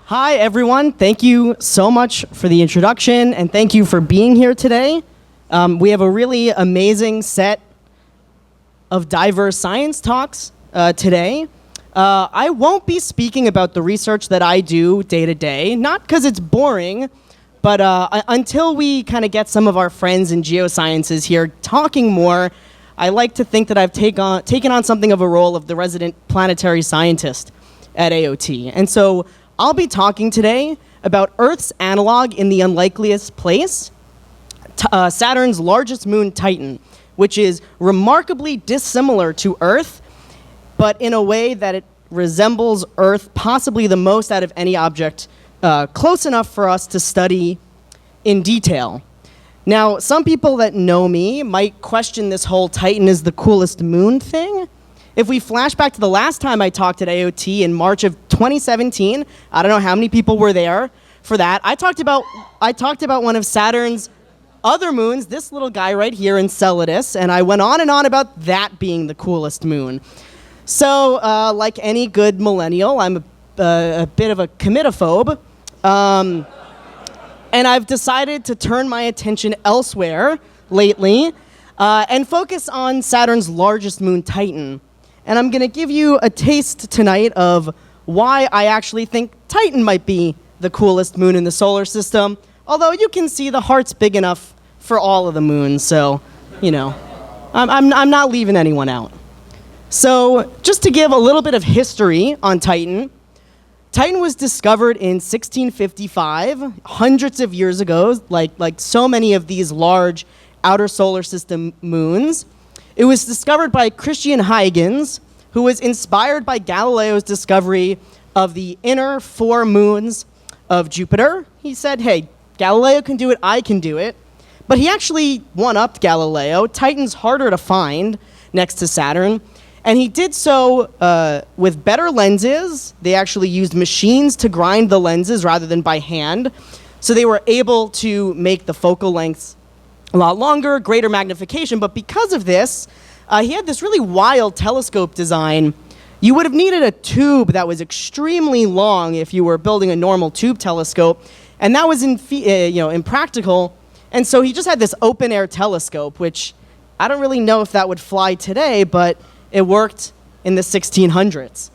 Hi, everyone. Thank you so much for the introduction, and thank you for being here today. We have a really amazing set of diverse science talks today. I won't be speaking about the research that I do day to day, not because it's boring, but until we kind of get some of our friends in geosciences here talking more, I like to think that I've taken on something of a role of the resident planetary scientist at AOT. And so I'll be talking today about Earth's analog in the unlikeliest place, Saturn's largest moon, Titan, which is remarkably dissimilar to Earth, but in a way that it resembles Earth possibly the most out of any object, close enough for us to study in detail. Now, some people that know me might question this whole Titan is the coolest moon thing. If we flash back to the last time I talked at AOT in March of 2017, I don't know how many people were there for that. I talked about one of Saturn's other moons, this little guy right here, Enceladus, and I went on and on about that being the coolest moon. So, like any good millennial, I'm a bit of a commitophobe, and I've decided to turn my attention elsewhere lately and focus on Saturn's largest moon, Titan. And I'm going to give you a taste tonight of why I actually think Titan might be the coolest moon in the solar system, although you can see the heart's big enough for all of the moons, so, you know, I'm not leaving anyone out. So, just to give a little bit of history on Titan, Titan was discovered in 1655, hundreds of years ago, like so many of these large outer solar system moons. It was discovered by Christian Huygens, who was inspired by Galileo's discovery of the inner four moons of Jupiter. He said, hey, Galileo can do it, I can do it. But he actually one-upped Galileo. Titan's harder to find next to Saturn. And he did so with better lenses. They actually used machines to grind the lenses rather than by hand. So they were able to make the focal lengths a lot longer, greater magnification, but because of this, he had this really wild telescope design. You would have needed a tube that was extremely long if you were building a normal tube telescope, and that was impractical. And so he just had this open-air telescope, which I don't really know if that would fly today, but it worked in the 1600s.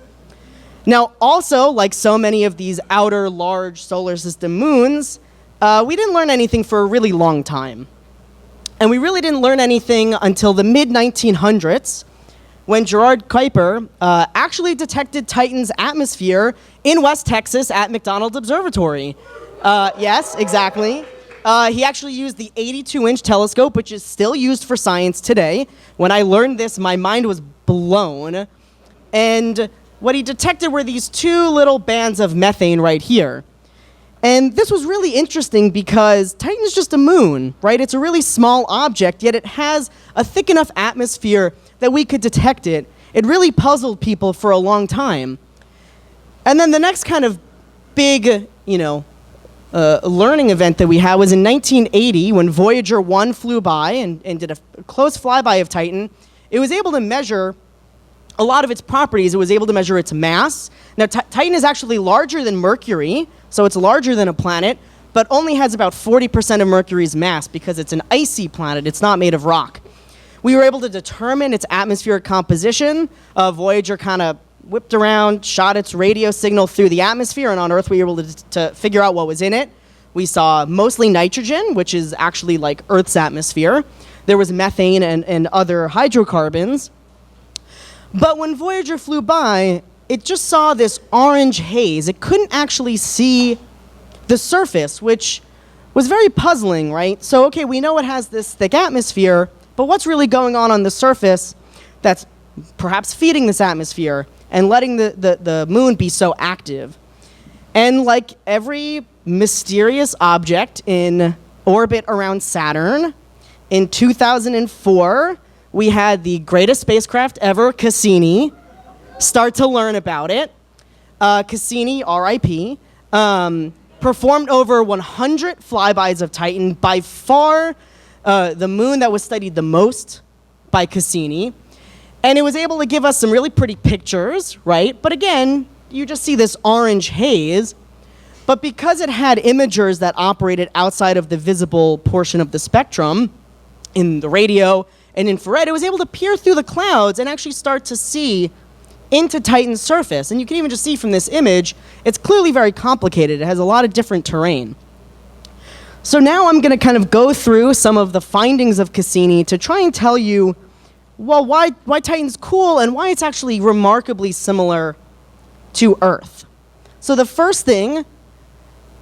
Now, also, like so many of these outer large solar system moons, we didn't learn anything for a really long time. And we really didn't learn anything until the mid-1900s, when Gerard Kuiper actually detected Titan's atmosphere in West Texas at McDonald Observatory. Yes, exactly. He actually used the 82-inch telescope, which is still used for science today. When I learned this, my mind was blown. And what he detected were these two little bands of methane right here. And this was really interesting because Titan's just a moon, right? It's a really small object, yet it has a thick enough atmosphere that we could detect it. It really puzzled people for a long time. And then the next kind of big, learning event that we had was in 1980 when Voyager 1 flew by and did a close flyby of Titan. It was able to measure a lot of its properties. It was able to measure its mass. Now, Titan is actually larger than Mercury, so it's larger than a planet, but only has about 40% of Mercury's mass because it's an icy planet. It's not made of rock. We were able to determine its atmospheric composition. Voyager kind of whipped around, shot its radio signal through the atmosphere, and on Earth we were able to figure out what was in it. We saw mostly nitrogen, which is actually like Earth's atmosphere. There was methane and other hydrocarbons. But when Voyager flew by, it just saw this orange haze. It couldn't actually see the surface, which was very puzzling, right? So, okay, we know it has this thick atmosphere, but what's really going on the surface that's perhaps feeding this atmosphere and letting the moon be so active? And like every mysterious object in orbit around Saturn, in 2004, we had the greatest spacecraft ever, Cassini, start to learn about it. Cassini, RIP, performed over 100 flybys of Titan, by far the moon that was studied the most by Cassini. And it was able to give us some really pretty pictures, right? But again, you just see this orange haze. But because it had imagers that operated outside of the visible portion of the spectrum, in the radio and infrared, it was able to peer through the clouds and actually start to see into Titan's surface. And you can even just see from this image, it's clearly very complicated. It has a lot of different terrain. So now I'm going to kind of go through some of the findings of Cassini to try and tell you, well, why Titan's cool and why it's actually remarkably similar to Earth. So the first thing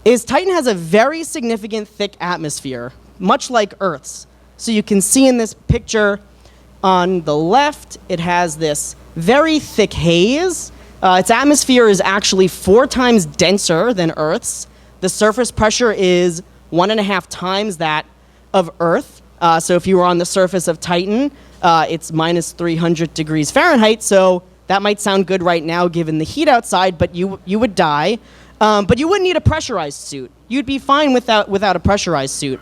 is Titan has a very significant thick atmosphere, much like Earth's. So you can see in this picture on the left, it has this very thick haze. Its atmosphere is actually 4 times denser than Earth's. The surface pressure is 1.5 times that of Earth. So if you were on the surface of Titan, it's minus 300 degrees Fahrenheit. So that might sound good right now given the heat outside, but you would die. But you wouldn't need a pressurized suit. You'd be fine without a pressurized suit.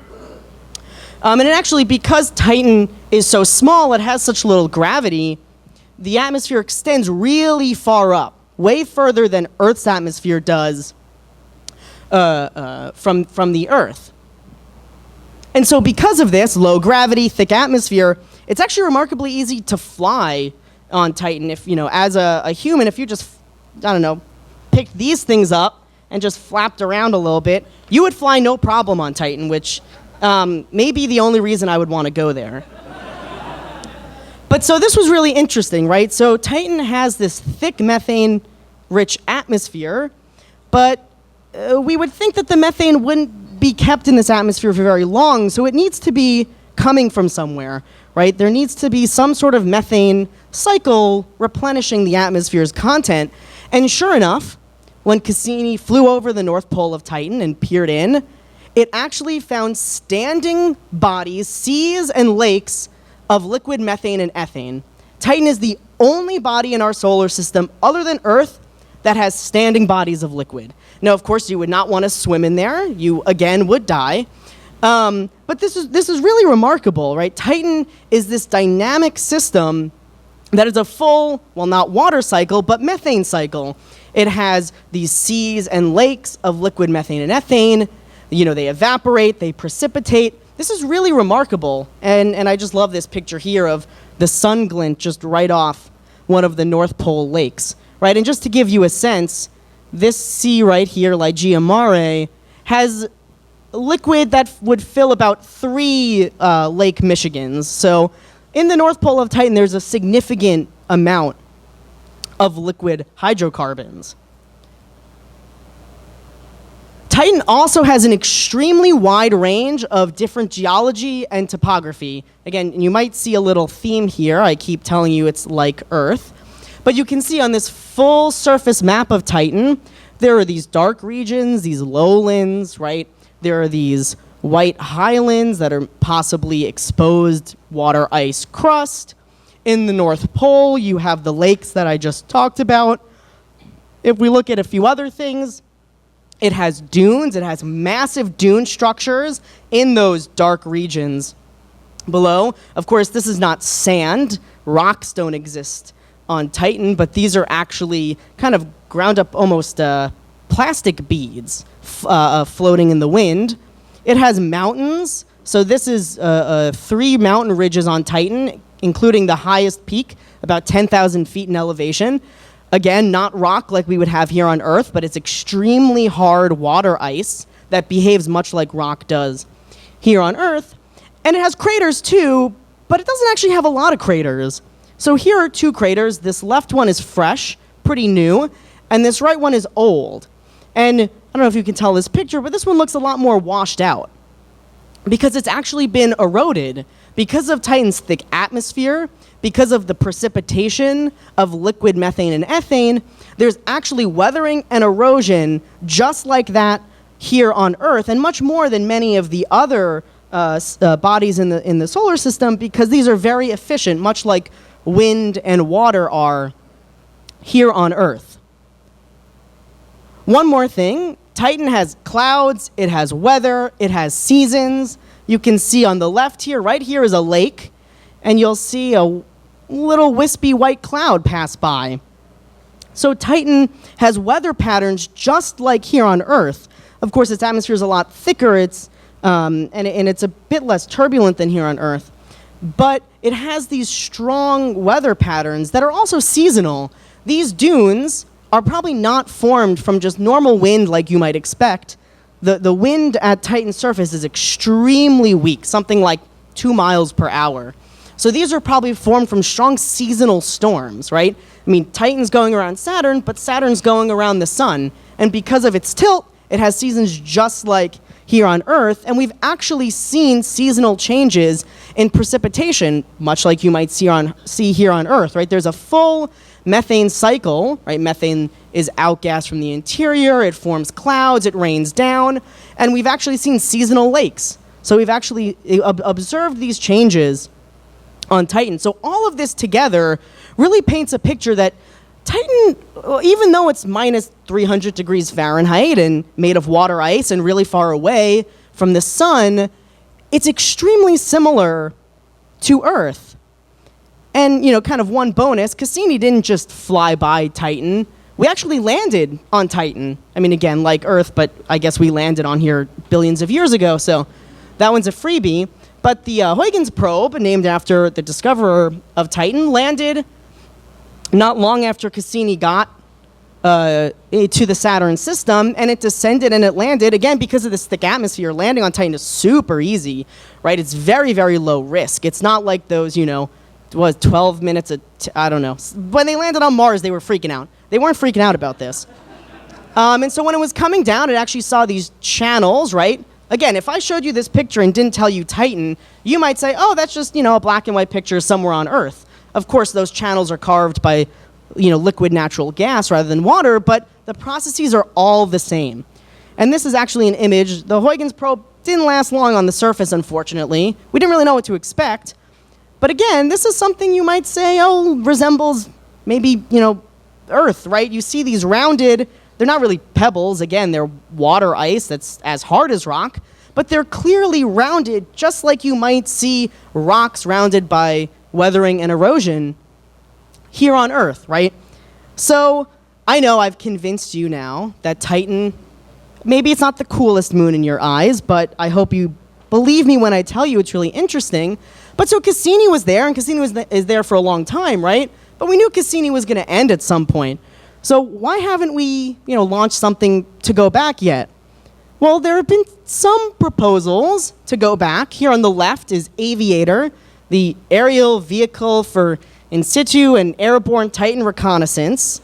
And actually, because Titan is so small, it has such little gravity, the atmosphere extends really far up, way further than Earth's atmosphere does from the Earth. And so because of this low gravity, thick atmosphere, it's actually remarkably easy to fly on Titan. If, as a human, if you just, picked these things up and just flapped around a little bit, you would fly no problem on Titan, which may be the only reason I would want to go there. But so this was really interesting, right? So Titan has this thick methane-rich atmosphere, but we would think that the methane wouldn't be kept in this atmosphere for very long, so it needs to be coming from somewhere, right? There needs to be some sort of methane cycle replenishing the atmosphere's content. And sure enough, when Cassini flew over the North Pole of Titan and peered in, it actually found standing bodies, seas and lakes of liquid methane and ethane. Titan is the only body in our solar system, other than Earth, that has standing bodies of liquid. Now, of course, you would not want to swim in there. You, again, would die. But this is really remarkable, right? Titan is this dynamic system that is a full, well, not water cycle, but methane cycle. It has these seas and lakes of liquid methane and ethane. They evaporate, they precipitate. This is really remarkable. And I just love this picture here of the sun glint just right off one of the North Pole lakes, right? And just to give you a sense, this sea right here, Ligeia Mare, has liquid that would fill about 3 Lake Michigans. So in the North Pole of Titan, there's a significant amount of liquid hydrocarbons. Titan also has an extremely wide range of different geology and topography. Again, you might see a little theme here. I keep telling you it's like Earth. But you can see on this full surface map of Titan, there are these dark regions, these lowlands, right? There are these white highlands that are possibly exposed water ice crust. In the North Pole, you have the lakes that I just talked about. If we look at a few other things, it has dunes. It has massive dune structures in those dark regions below. Of course, this is not sand. Rocks don't exist on Titan, but these are actually kind of ground up almost plastic beads floating in the wind. It has mountains. So this is 3 mountain ridges on Titan, including the highest peak, about 10,000 feet in elevation. Again, not rock like we would have here on Earth, but it's extremely hard water ice that behaves much like rock does here on Earth. And it has craters too, but it doesn't actually have a lot of craters. So here are 2 craters. This left one is fresh, pretty new, and this right one is old. And I don't know if you can tell this picture, but this one looks a lot more washed out because it's actually been eroded because of Titan's thick atmosphere. Because of the precipitation of liquid methane and ethane, there's actually weathering and erosion just like that here on Earth, and much more than many of the other bodies in the solar system, because these are very efficient, much like wind and water are here on Earth. One more thing, Titan has clouds, it has weather, it has seasons. You can see on the left here, right here is a lake, and you'll see a little wispy white cloud pass by. So Titan has weather patterns just like here on Earth, Of course, its atmosphere is a lot thicker, and it's a bit less turbulent than here on Earth. But it has these strong weather patterns that are also seasonal. These dunes are probably not formed from just normal wind like you might expect. The wind at Titan's surface is extremely weak, something like 2 miles per hour. So these are probably formed from strong seasonal storms, right? I mean, Titan's going around Saturn, but Saturn's going around the sun. And because of its tilt, it has seasons just like here on Earth. And we've actually seen seasonal changes in precipitation, much like you might see here on Earth, right? There's a full methane cycle, right? Methane is outgassed from the interior, it forms clouds, it rains down, and we've actually seen seasonal lakes. So we've actually observed these changes on Titan. So all of this together really paints a picture that Titan, even though it's minus 300 degrees Fahrenheit and made of water ice and really far away from the sun, it's extremely similar to Earth. And, kind of one bonus, Cassini didn't just fly by Titan. We actually landed on Titan. I mean, again, like Earth, but I guess we landed on here billions of years ago, so that one's a freebie. But the Huygens probe, named after the discoverer of Titan, landed not long after Cassini got to the Saturn system, and it descended and it landed. Again, because of this thick atmosphere, landing on Titan is super easy, right? It's very, very low risk. It's not like those, 12 minutes, I don't know. When they landed on Mars, they were freaking out. They weren't freaking out about this. And so when it was coming down, it actually saw these channels, right? Again, if I showed you this picture and didn't tell you Titan, you might say, oh, that's just, a black and white picture somewhere on Earth. Of course, those channels are carved by, liquid natural gas rather than water, but the processes are all the same. And this is actually an image. The Huygens probe didn't last long on the surface, unfortunately. We didn't really know what to expect. But again, this is something you might say, resembles maybe, Earth, right? You see these rounded, they're not really pebbles. Again, they're water ice that's as hard as rock, but they're clearly rounded, just like you might see rocks rounded by weathering and erosion here on Earth, right? So I know I've convinced you now that Titan, maybe it's not the coolest moon in your eyes, but I hope you believe me when I tell you it's really interesting. But so Cassini was there, and Cassini is there for a long time, right? But we knew Cassini was going to end at some point. So why haven't we, launched something to go back yet? Well, there have been some proposals to go back. Here on the left is Aviator, the aerial vehicle for in situ and airborne Titan reconnaissance.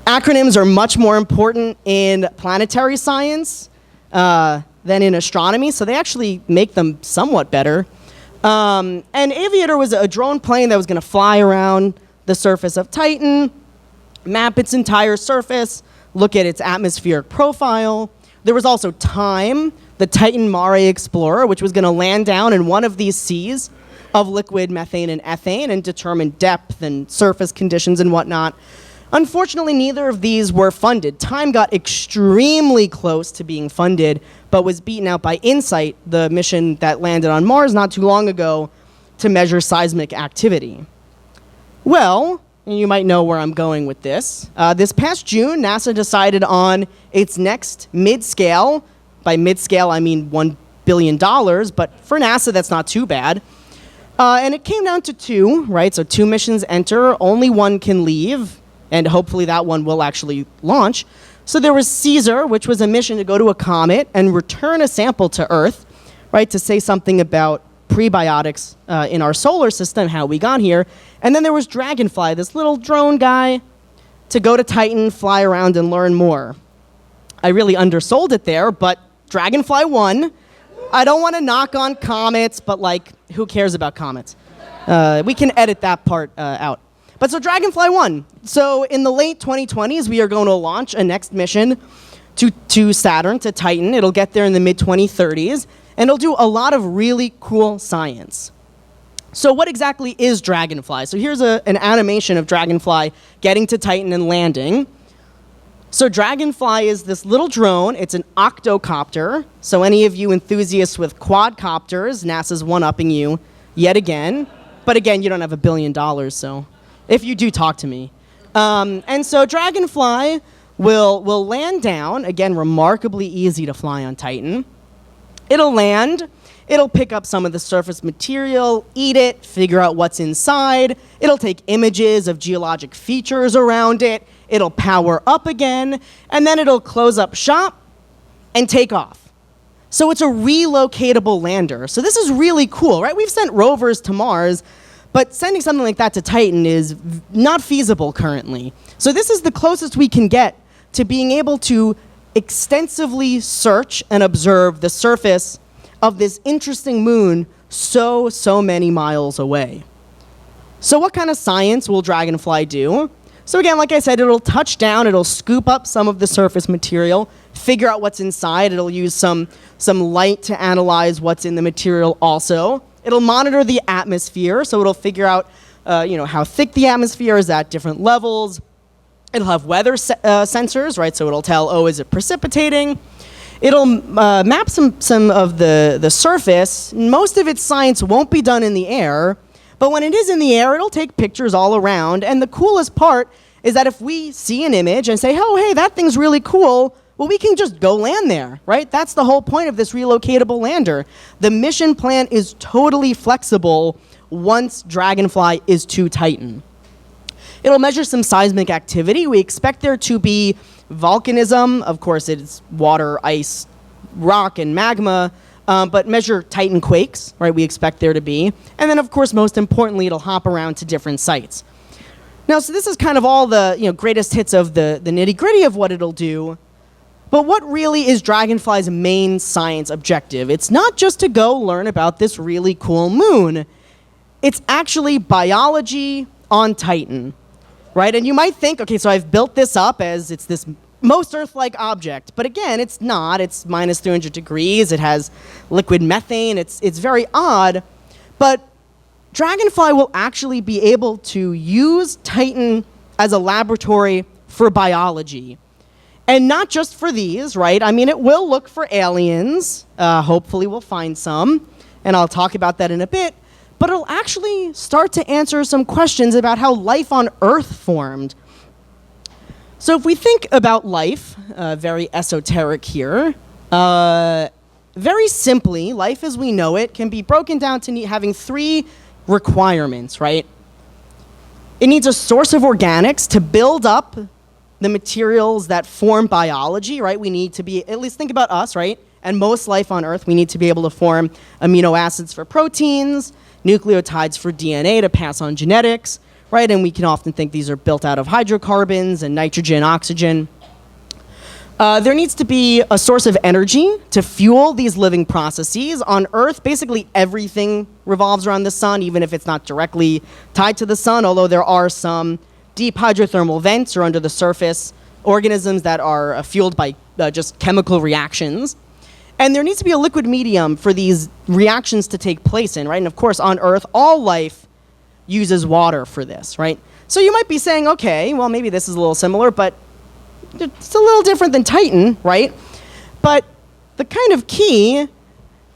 Acronyms are much more important in planetary science than in astronomy, so they actually make them somewhat better. And Aviator was a drone plane that was going to fly around the surface of Titan, map its entire surface, look at its atmospheric profile. There was also Time, the Titan Mare Explorer, which was going to land down in one of these seas of liquid methane and ethane and determine depth and surface conditions and whatnot. Unfortunately, neither of these were funded. Time got extremely close to being funded, but was beaten out by InSight, the mission that landed on Mars not too long ago to measure seismic activity. Well, you might know where I'm going with this. This past June, NASA decided on its next mid-scale. By mid-scale, I mean $1 billion, but for NASA, that's not too bad. And it came down to 2, right? So 2 missions enter, only one can leave, and hopefully that one will actually launch. So there was Caesar, which was a mission to go to a comet and return a sample to Earth, right, to say something about prebiotics in our solar system, how we got here. And then there was Dragonfly, this little drone guy, to go to Titan, fly around, and learn more. I really undersold it there, but Dragonfly won. I don't want to knock on comets, but, who cares about comets? We can edit that part out. But so Dragonfly won. So in the late 2020s, we are going to launch a next mission to Saturn, to Titan. It'll get there in the mid-2030s, and it'll do a lot of really cool science. So what exactly is Dragonfly? So here's an animation of Dragonfly getting to Titan and landing. So Dragonfly is this little drone. It's an octocopter. So any of you enthusiasts with quadcopters, NASA's one-upping you yet again. But again, you don't have $1 billion, so if you do, talk to me. And so Dragonfly will land down, again, remarkably easy to fly on Titan. It'll land, it'll pick up some of the surface material, eat it, figure out what's inside. It'll take images of geologic features around it. It'll power up again, and then it'll close up shop and take off. So it's a relocatable lander. So this is really cool, right? We've sent rovers to Mars, but sending something like that to Titan is not feasible currently. So this is the closest we can get to being able to extensively search and observe the surface of this interesting moon so many miles away. So what kind of science will Dragonfly do? So again, like I said, it'll touch down, it'll scoop up some of the surface material, figure out what's inside, it'll use some light to analyze what's in the material also. It'll monitor the atmosphere, so it'll figure out how thick the atmosphere is at different levels. It'll have weather sensors, right? So it'll tell, oh, is it precipitating? It'll map some of the surface. Most of its science won't be done in the air, but when it is in the air, it'll take pictures all around. And the coolest part is that if we see an image and say, oh, hey, that thing's really cool, well, we can just go land there, right? That's the whole point of this relocatable lander. The mission plan is totally flexible once Dragonfly is to Titan. It'll measure some seismic activity. We expect there to be volcanism. Of course, it's water, ice, rock, and magma, but measure Titan quakes, right? We expect there to be. And then, of course, most importantly, it'll hop around to different sites. Now, so this is kind of all the greatest hits of the nitty-gritty of what it'll do. But what really is Dragonfly's main science objective? It's not just to go learn about this really cool moon. It's actually biology on Titan, right? And you might think, okay, so I've built this up as it's this most Earth-like object. But again, it's not. It's minus 300 degrees. It has liquid methane. It's very odd. But Dragonfly will actually be able to use Titan as a laboratory for biology. And not just for these, right? I mean, it will look for aliens. Hopefully we'll find some. And I'll talk about that in a bit. But it'll actually start to answer some questions about how life on Earth formed. So if we think about life, very esoteric here, very simply, life as we know it can be broken down to having three requirements, right? It needs a source of organics to build up the materials that form biology, right? We need to be, at least think about us, right? And most life on Earth, we need to be able to form amino acids for proteins, nucleotides for DNA to pass on genetics, right? And we can often think these are built out of hydrocarbons and nitrogen, oxygen. There needs to be a source of energy to fuel these living processes. On Earth, basically everything revolves around the sun, even if it's not directly tied to the sun, although there are some deep hydrothermal vents or under the surface organisms that are fueled by just chemical reactions. And there needs to be a liquid medium for these reactions to take place in, right? And of course, on Earth, all life uses water for this, right? So you might be saying, okay, well, maybe this is a little similar, but it's a little different than Titan, right? But the kind of key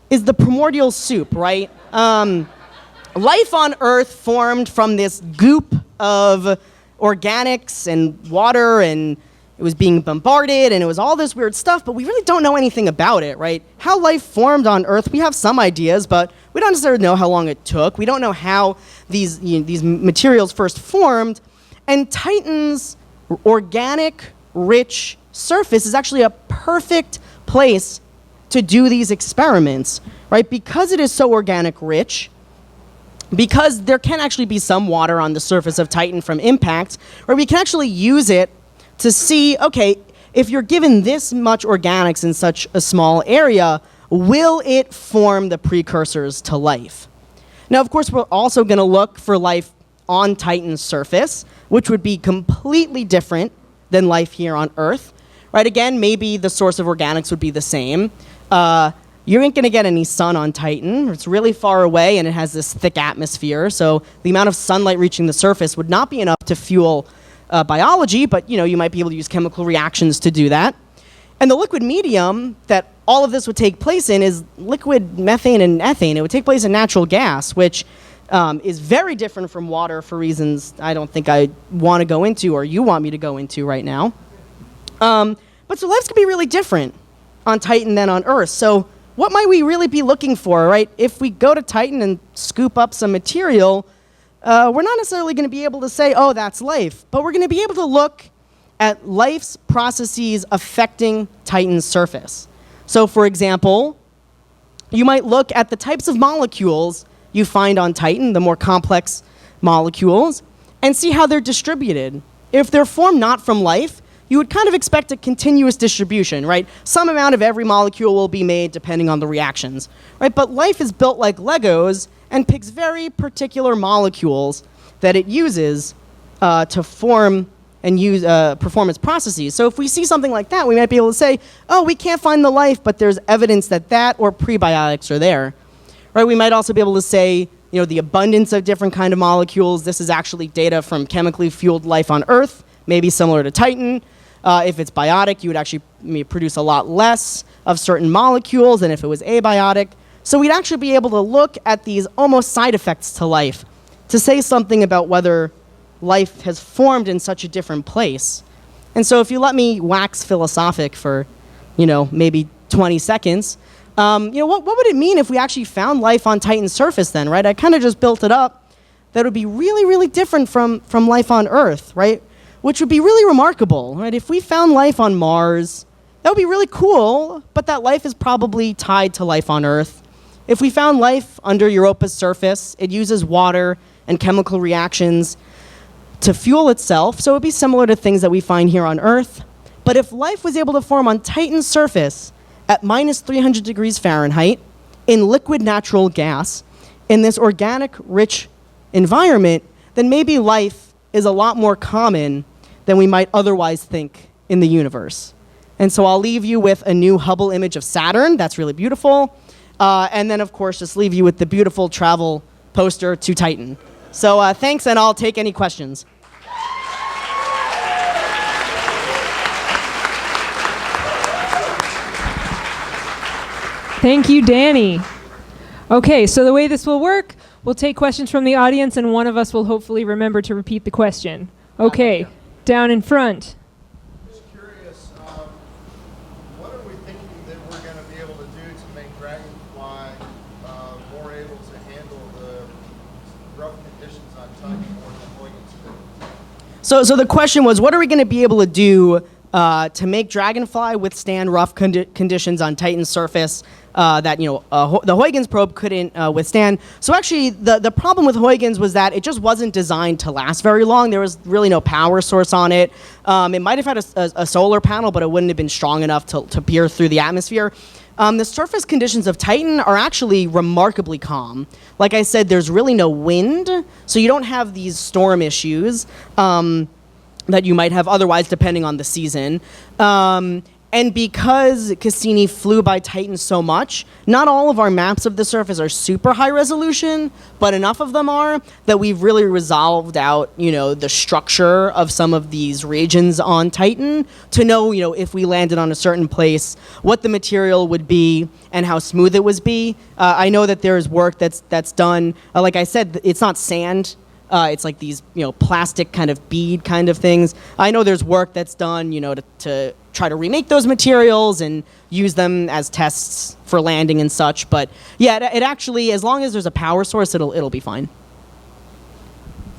is the primordial soup, right? Life on Earth formed from this goop of organics and water, and it was being bombarded, and it was all this weird stuff, but we really don't know anything about it, right? How life formed on Earth, we have some ideas, but we don't necessarily know how long it took. We don't know how these materials first formed, and Titan's organic, rich surface is actually a perfect place to do these experiments, right? Because it is so organic rich, because there can actually be some water on the surface of Titan from impact, where we can actually use it to see, okay, if you're given this much organics in such a small area, will it form the precursors to life? Now, of course, we're also going to look for life on Titan's surface, which would be completely different than life here on Earth, right? Again, maybe the source of organics would be the same. You ain't going to get any sun on Titan. It's really far away, and it has this thick atmosphere, so the amount of sunlight reaching the surface would not be enough to fuel biology, but you might be able to use chemical reactions to do that. And the liquid medium that all of this would take place in is liquid methane and ethane. It would take place in natural gas, which is very different from water for reasons I don't think I want to go into or you want me to go into right now. But so lives can be really different on Titan than on Earth. So what might we really be looking for, right? If we go to Titan and scoop up some material, we're not necessarily going to be able to say, oh, that's life. But we're going to be able to look at life's processes affecting Titan's surface. So for example, you might look at the types of molecules you find on Titan, the more complex molecules, and see how they're distributed. If they're formed not from life, you would kind of expect a continuous distribution, right? Some amount of every molecule will be made depending on the reactions, right? But life is built like Legos and picks very particular molecules that it uses to form and perform its processes. So if we see something like that, we might be able to say, oh, we can't find the life, but there's evidence that that or prebiotics are there, right? We might also be able to say, you know, the abundance of different kind of molecules. This is actually data from chemically fueled life on Earth, maybe similar to Titan. If it's biotic, you would actually produce a lot less of certain molecules than if it was abiotic. So we'd actually be able to look at these almost side effects to life to say something about whether life has formed in such a different place. And so if you let me wax philosophic for, you know, maybe 20 seconds, you know, what would it mean if we actually found life on Titan's surface then, right? I kind of just built it up. That would be really, really different from life on Earth, right? Which would be really remarkable, right? If we found life on Mars, that would be really cool, but that life is probably tied to life on Earth. If we found life under Europa's surface, it uses water and chemical reactions to fuel itself, so it would be similar to things that we find here on Earth. But if life was able to form on Titan's surface at minus 300 degrees Fahrenheit in liquid natural gas in this organic rich environment, then maybe life is a lot more common than we might otherwise think in the universe. And so I'll leave you with a new Hubble image of Saturn. That's really beautiful. And then, of course, just leave you with the beautiful travel poster to Titan. So thanks, and I'll take any questions. Thank you, Danny. Okay, so the way this will work, we'll take questions from the audience, and one of us will hopefully remember to repeat the question. Okay, down in front. Just curious, what are we thinking that we're going to be able to do to make Dragonfly more able to handle the rough conditions on Titan more than Huygens did? So the question was, what are we going to be able to do to make Dragonfly withstand rough conditions on Titan's surface that the Huygens probe couldn't withstand? So actually, the problem with Huygens was that it just wasn't designed to last very long. There was really no power source on it. It might have had a solar panel, but it wouldn't have been strong enough to pierce through the atmosphere. The surface conditions of Titan are actually remarkably calm. Like I said, there's really no wind, so you don't have these storm issues that you might have otherwise depending on the season. And because Cassini flew by Titan so much, not all of our maps of the surface are super high resolution, but enough of them are that we've really resolved out, the structure of some of these regions on Titan to know, if we landed on a certain place, what the material would be and how smooth it would be. I know that there's work that's done. Like I said, it's not sand. It's like these, plastic kind of bead kind of things. I know there's work that's done, to try to remake those materials and use them as tests for landing and such. But yeah, it actually, as long as there's a power source, it'll be fine.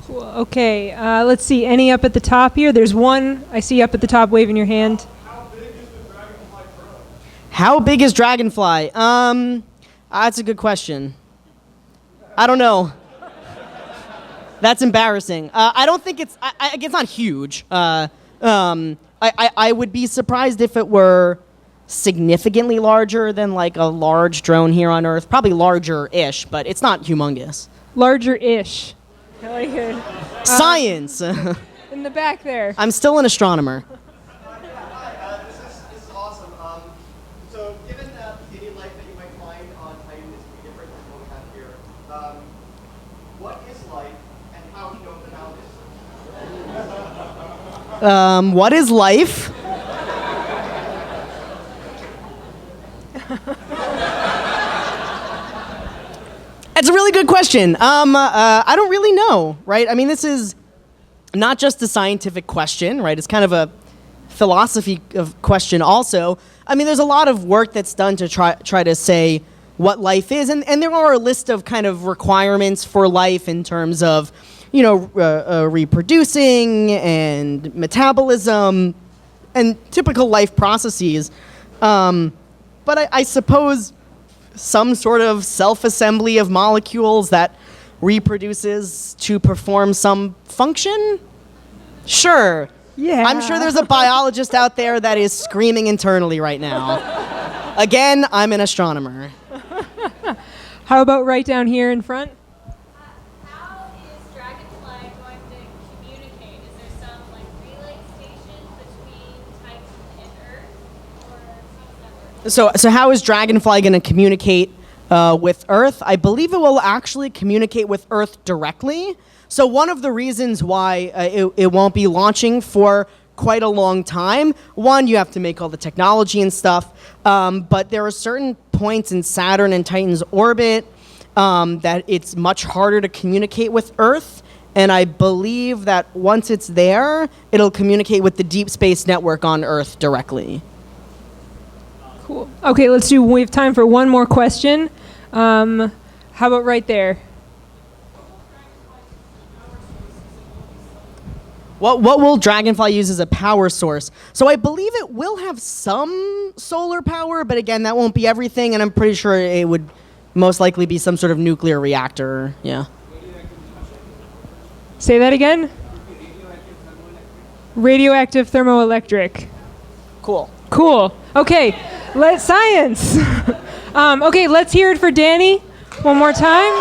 Cool. Okay, let's see. Any up at the top here? There's one I see up at the top waving your hand. How big is the Dragonfly probe? How big is Dragonfly? That's a good question. I don't know. That's embarrassing. I don't think it's not huge. I would be surprised if it were significantly larger than like a large drone here on Earth. Probably larger-ish, but it's not humongous. Larger-ish. I like it. Science! In the back there. I'm still an astronomer. This is awesome. So given that any life that you might find on Titan is pretty different than what we have here, what is life and how do you know about it? What is life? That's a really good question. I don't really know, right? I mean, this is not just a scientific question, right? It's kind of a philosophy of question also. I mean, there's a lot of work that's done to try to say what life is, and there are a list of kind of requirements for life in terms of, reproducing and metabolism and typical life processes. But I suppose some sort of self-assembly of molecules that reproduces to perform some function? Sure. Yeah. I'm sure there's a biologist out there that is screaming internally right now. Again, I'm an astronomer. How about right down here in front? How is Dragonfly going to communicate? Is there some relay station between Titan and Earth, or how does that work? So how is Dragonfly going to communicate with Earth? I believe it will actually communicate with Earth directly. So one of the reasons why it won't be launching for quite a long time, one, you have to make all the technology and stuff, but there are certain points in Saturn and Titan's orbit that it's much harder to communicate with Earth, and I believe that once it's there, it'll communicate with the deep space network on Earth directly. Cool. Okay, we have time for one more question. How about right there? What will Dragonfly use as a power source? So I believe it will have some solar power, but again, that won't be everything, and I'm pretty sure it would most likely be some sort of nuclear reactor. Yeah. Say that again? Radioactive thermoelectric. Cool. Cool. Okay, let's science. Okay, let's hear it for Danny one more time.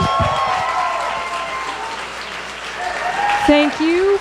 Thank you.